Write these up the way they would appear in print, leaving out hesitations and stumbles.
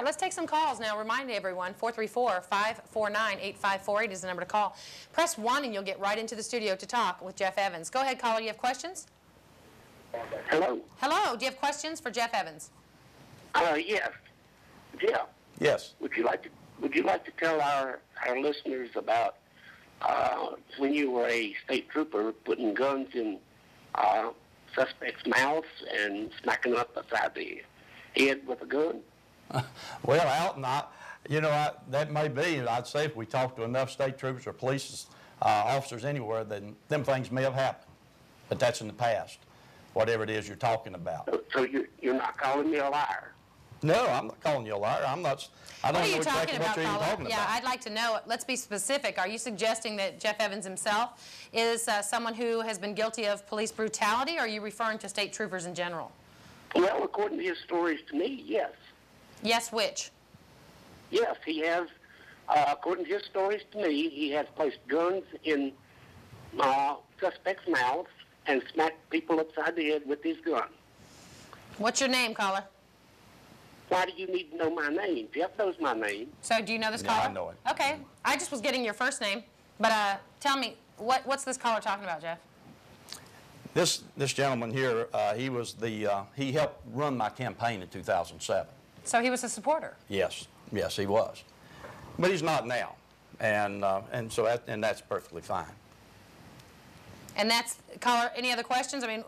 right, let's take some calls now. Remind everyone, 434-549-8548 is the number to call. Press 1 and you'll get right into the studio to talk with Jeff Evans. Go ahead, caller. You have questions? Hello. Hello. Do you have questions for Jeff Evans? Yes. Jeff. Yes. Would you like to tell our listeners about when you were a state trooper putting guns in suspects' mouths and smacking them up beside the head with a gun? Well, Alton, that may be. I'd say if we talk to enough state troopers or police officers anywhere, then them things may have happened. But that's in the past, whatever it is you're talking about. So you're not calling me a liar? No, I'm not calling you a liar. I don't know exactly what you're even talking about. Yeah, I'd like to know. Let's be specific. Are you suggesting that Jeff Evans himself is someone who has been guilty of police brutality, or are you referring to state troopers in general? Well, according to his stories to me, yes. Yes, which? Yes, he has. According to his stories to me, he has placed guns in suspects' mouths and smacked people upside the head with his gun. What's your name, caller? Why do you need to know my name? Jeff knows my name. So do you know this Yeah, caller? I know it. Okay. I just was getting your first name. But tell me, what's this caller talking about, Jeff? This gentleman here, he helped run my campaign in 2007. So he was a supporter? Yes, he was. But he's not now. And that's perfectly fine. And that's, caller, any other questions? I mean,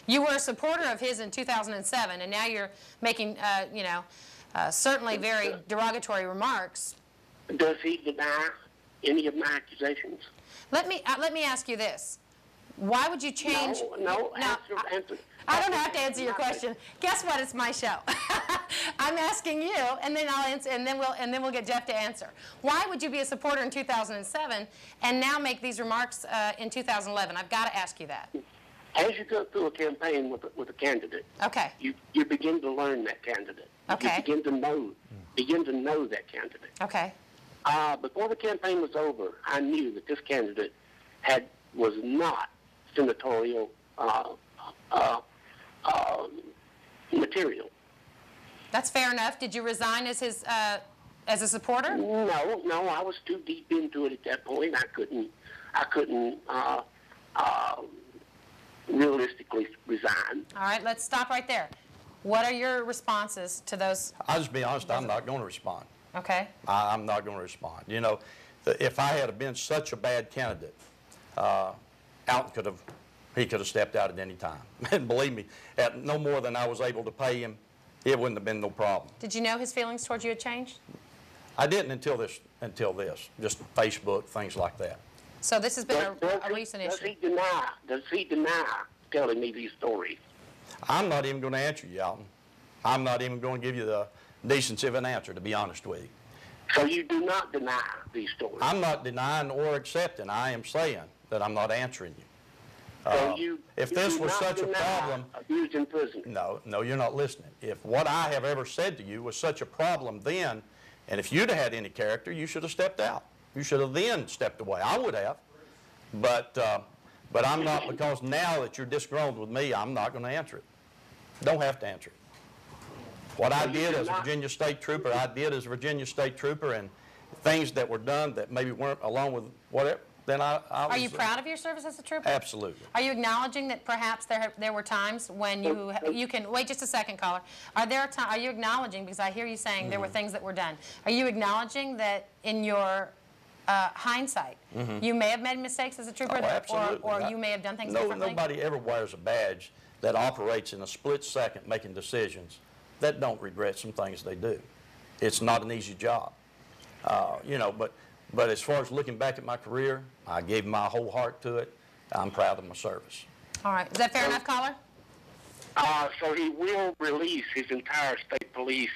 you were a supporter of his in 2007, and now you're making, certainly very derogatory remarks. Does he deny any of my accusations? Let me ask you this. Why would you change? No. Answer. I don't have to answer your question. Guess what? It's my show. I'm asking you, and then I'll answer, and then we'll get Jeff to answer. Why would you be a supporter in 2007 and now make these remarks in 2011? I've got to ask you that. As you go through a campaign with a candidate, okay, you begin to learn that candidate. Okay. You begin to know that candidate. Okay. Before the campaign was over, I knew that this candidate was not senatorial material. That's fair enough. Did you resign as his as a supporter? No, I was too deep into it at that point. I couldn't realistically resign. Mm-hmm. All right, let's stop right there. What are your responses to those? I'll just be honest, I'm not going to respond. Okay. I'm not going to respond. You know, if I had been such a bad candidate, Alton could have stepped out at any time. And believe me, at no more than I was able to pay him, it wouldn't have been no problem. Did you know his feelings towards you had changed? I didn't until this, just Facebook, things like that. So this has been a recent issue. Does he deny telling me these stories? I'm not even going to answer you, Alton. I'm not even going to give you the decency of an answer, to be honest with you. So you do not deny these stories? I'm not denying or accepting. I am saying that I'm not answering you. So if this was such a problem, abused in prison. No, you're not listening. If what I have ever said to you was such a problem then, and if you'd have had any character, you should have stepped out. You should have then stepped away. I would have, but I'm not, because now that you're disgruntled with me, I'm not going to answer it. Don't have to answer it. What I did as a Virginia State Trooper, and things that were done that maybe weren't along with whatever. Then I was, Are you proud of your service as a trooper? Absolutely. Are you acknowledging that perhaps there were times when you can wait just a second, caller? Are you acknowledging, because I hear you saying there were things that were done? Are you acknowledging that in your hindsight, you may have made mistakes as a trooper, or you may have done things differently? Nobody ever wears a badge that operates in a split second making decisions that don't regret some things they do. It's not an easy job, But as far as looking back at my career, I gave my whole heart to it. I'm proud of my service. All right. Is that fair enough, caller? So he will release his entire state police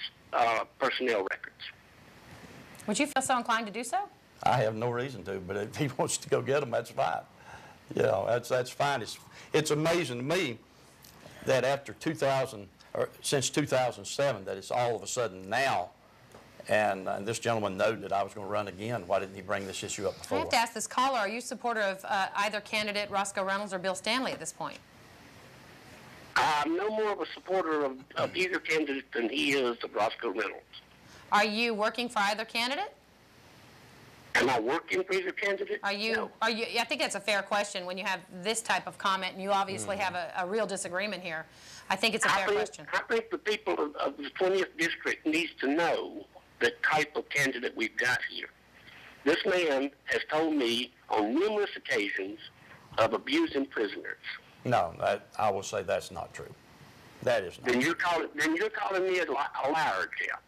personnel records. Would you feel so inclined to do so? I have no reason to, but if he wants to go get them, that's fine. You know, that's fine. It's amazing to me that since 2007, that it's all of a sudden now. And this gentleman knew that I was going to run again. Why didn't he bring this issue up before? I have to ask this caller, are you a supporter of either candidate, Roscoe Reynolds or Bill Stanley at this point? I'm no more of a supporter of either candidate than he is of Roscoe Reynolds. Are you working for either candidate? Am I working for either candidate? Are you? No. Are you? I think that's a fair question when you have this type of comment, and you obviously have a real disagreement here. I think it's a fair question. I think the people of the 20th District needs to know the type of candidate we've got here. This man has told me on numerous occasions of abusing prisoners. No, I will say that's not true. That is not Then true. you're calling me a liar, Jeff.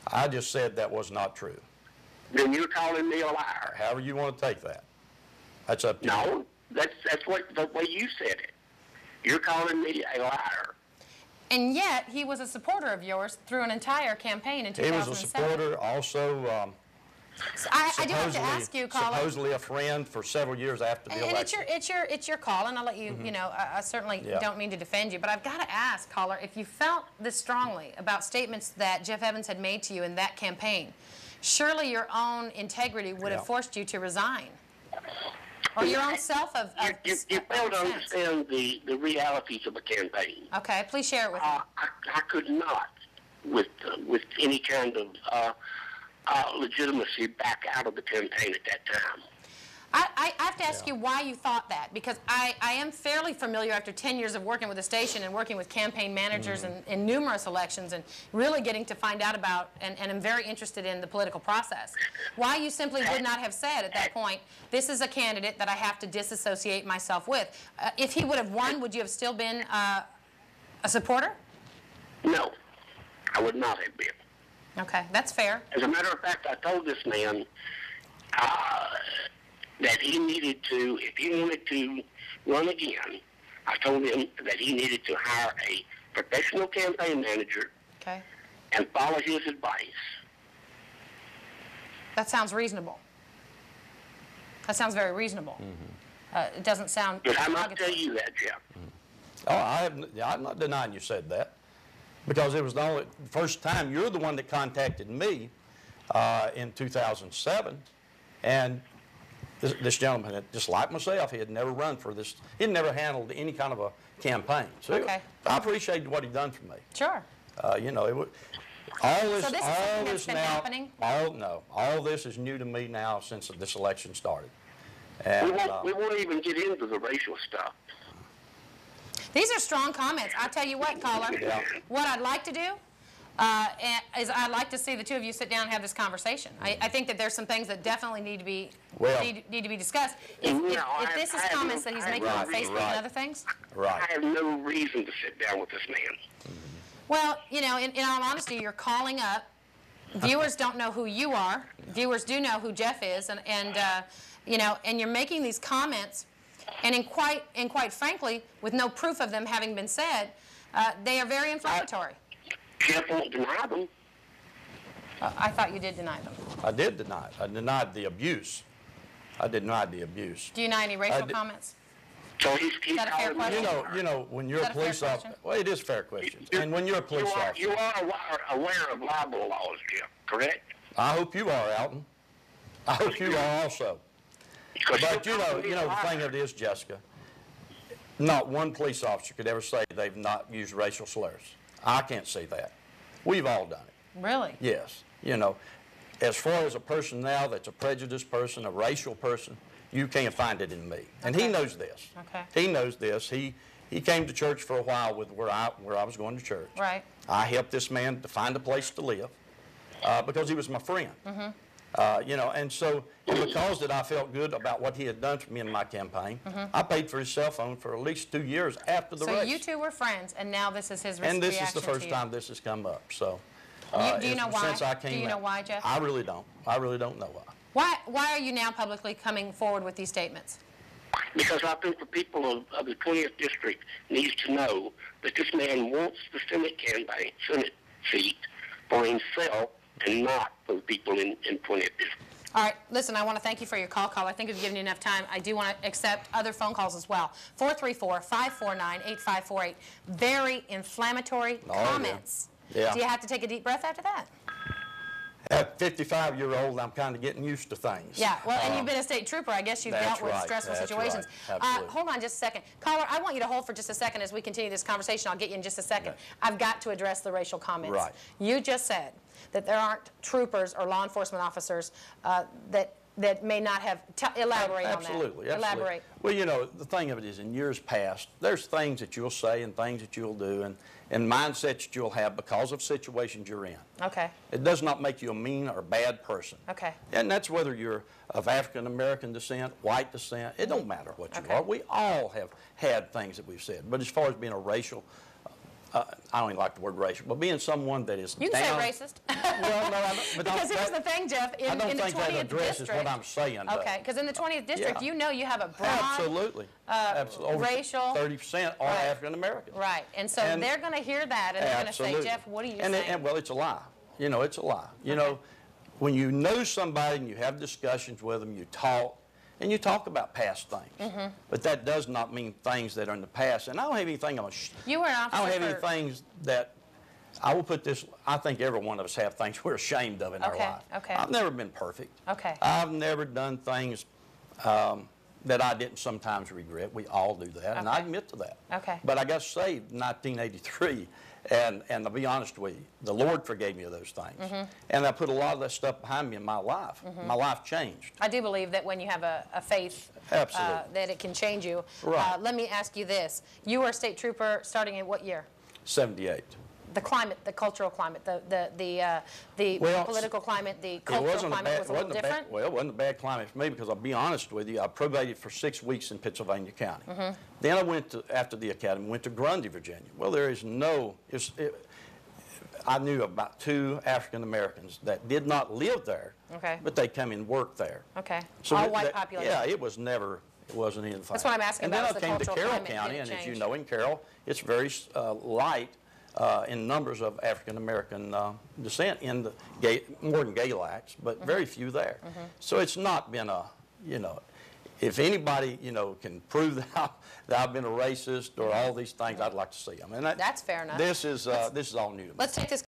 I just said that was not true. Then you're calling me a liar. However you want to take that. That's up to you. No, that's what the way you said it. You're calling me a liar. And yet, he was a supporter of yours through an entire campaign in He 2007. was a supporter, also So I do have to ask you, caller. supposedly a friend for several years after the election. And it's your call, and I'll let you. You know, I certainly don't mean to defend you, but I've got to ask, caller, if you felt this strongly about statements that Jeff Evans had made to you in that campaign, surely your own integrity would have forced you to resign, or your own self of. You fail to understand the realities of a campaign. Okay, please share it with me. I could not, with any kind of legitimacy, back out of the campaign at that time. I have to ask you why you thought that, because I am fairly familiar after 10 years of working with the station and working with campaign managers in numerous elections and really getting to find out about and am very interested in the political process. Why you simply would not have said at that point, this is a candidate that I have to disassociate myself with. If he would have won, would you have still been a supporter? No, I would not have been. Okay, that's fair. As a matter of fact, I told this man that he needed to, if he wanted to run again, I told him that he needed to hire a professional campaign manager and follow his advice. That sounds reasonable. That sounds very reasonable. It doesn't sound. But I'm not telling you that, Jeff. Oh, I'm not denying you said that, because it was the first time. You're the one that contacted me in 2007, and this gentleman, just like myself, he had never run for this. He had never handled any kind of a campaign. So I appreciated what he'd done for me. Sure. You know, it was all this. So this is something that's been happening? All this is new to me now since this election started. And, we won't even get into the racial stuff. These are strong comments. I tell you what, caller, what I'd like to do is I'd like to see the two of you sit down and have this conversation. I think that there's some things that definitely need to be need to be discussed. If this is comments that he's making on Facebook and other things, I have no reason to sit down with this man. Well, you know, in all honesty, you're calling up. Viewers don't know who you are. Viewers do know who Jeff is, and you know, and you're making these comments, and quite frankly, with no proof of them having been said, they are very inflammatory. Jeff won't deny them. I thought you did deny them. I did deny it. I denied the abuse. I denied the abuse. Do you deny any racial comments? So he's Is that a fair question? You know, when you're a police officer, well, it is a fair question. And when you're a police officer, you are aware of libel laws, Jeff, correct? I hope you are, Alton. I hope you are also. But you know, the thing of it is, Jessica, not one police officer could ever say they've not used racial slurs. I can't say that. We've all done it. Really? Yes. You know, as far as a person now that's a prejudiced person, a racial person, you can't find it in me. And he knows this. Okay. He knows this. He came to church for a while with where I was going to church. Right. I helped this man to find a place to live because he was my friend. You know, and so because that I felt good about what he had done for me in my campaign, I paid for his cell phone for at least 2 years after the race. So you two were friends, and now this is his reaction And to this is the first time this has come up. So do you know why? Since I came do you know why, Jeff? I really don't. I really don't know why. Why are you now publicly coming forward with these statements? Because I think the people of the 20th District needs to know that this man wants the Senate seat for himself and not for the people in 20th District. All right, listen, I want to thank you for your call. I think we've given you enough time. I do want to accept other phone calls as well. 434-549-8548. Very inflammatory comments. Yeah. Do you have to take a deep breath after that? At 55-year-old, I'm kind of getting used to things. Yeah, well, and you've been a state trooper. I guess you've dealt with stressful situations. Right. Absolutely. Hold on just a second. Caller, I want you to hold for just a second as we continue this conversation. I'll get you in just a second. Okay. I've got to address the racial comments. Right. You just said that there aren't troopers or law enforcement officers that may not have, elaborate on that. Absolutely. Elaborate. Well, you know, the thing of it is, in years past, there's things that you'll say and things that you'll do and mindsets that you'll have because of situations you're in. Okay. It does not make you a mean or bad person. Okay. And that's whether you're of African-American descent, white descent, it don't matter what you are. We all have had things that we've said. But as far as being a racial, I don't even like the word racial, but being someone that is You can down, say racist. Well, no, I don't, but Because here's the thing, Jeff, in the 20th district. I don't think that addresses what I'm saying. Okay, because in the 20th district, Yeah. you know you have a broad Absolutely. Absolutely. Over racial 30% are Right. African American. Right, and so And- they're going to hear that, and they're going to say, Absolutely. Jeff, what are you and saying? And, well, it's a lie. You know, it's a lie. You know, when you know somebody and you have discussions with them, you talk, and you talk about past things. But that does not mean things that are in the past. And I don't have anything You were an I don't officer have any for... things that, I will put this, I think every one of us have things we're ashamed of in our life. Okay. I've never been perfect. Okay. I've never done things that I didn't sometimes regret. We all do that, and I admit to that. Okay. But I got saved in 1983, and to be honest with you, the Lord forgave me of those things. And I put a lot of that stuff behind me in my life. My life changed. I do believe that when you have a faith, Absolutely. that it can change you. Right. Let me ask you this. You were a state trooper starting in what year? 78. The climate, the cultural climate, the Well, political climate, the It cultural wasn't climate was a little wasn't a bad, different? well, it wasn't a bad climate for me because I'll be honest with you, I probated for 6 weeks in Pennsylvania County. Then I went to, after the academy, went to Grundy, Virginia. Well, there is no, I knew about 2 African Americans that did not live there, but they come and work there. Okay. So All that- white population. Yeah, it was never, it wasn't anything. That's what I'm asking and about, is then the I came to cultural Carroll climate. County, Did it and as you change? know, in Carroll, it's very light in numbers of African American descent in the more than Galax, but very few there. So it's not been a, you know, if anybody, you know, can prove that I've been a racist or all these things, I'd like to see them. And That's fair enough. This is all new to me. Let's take this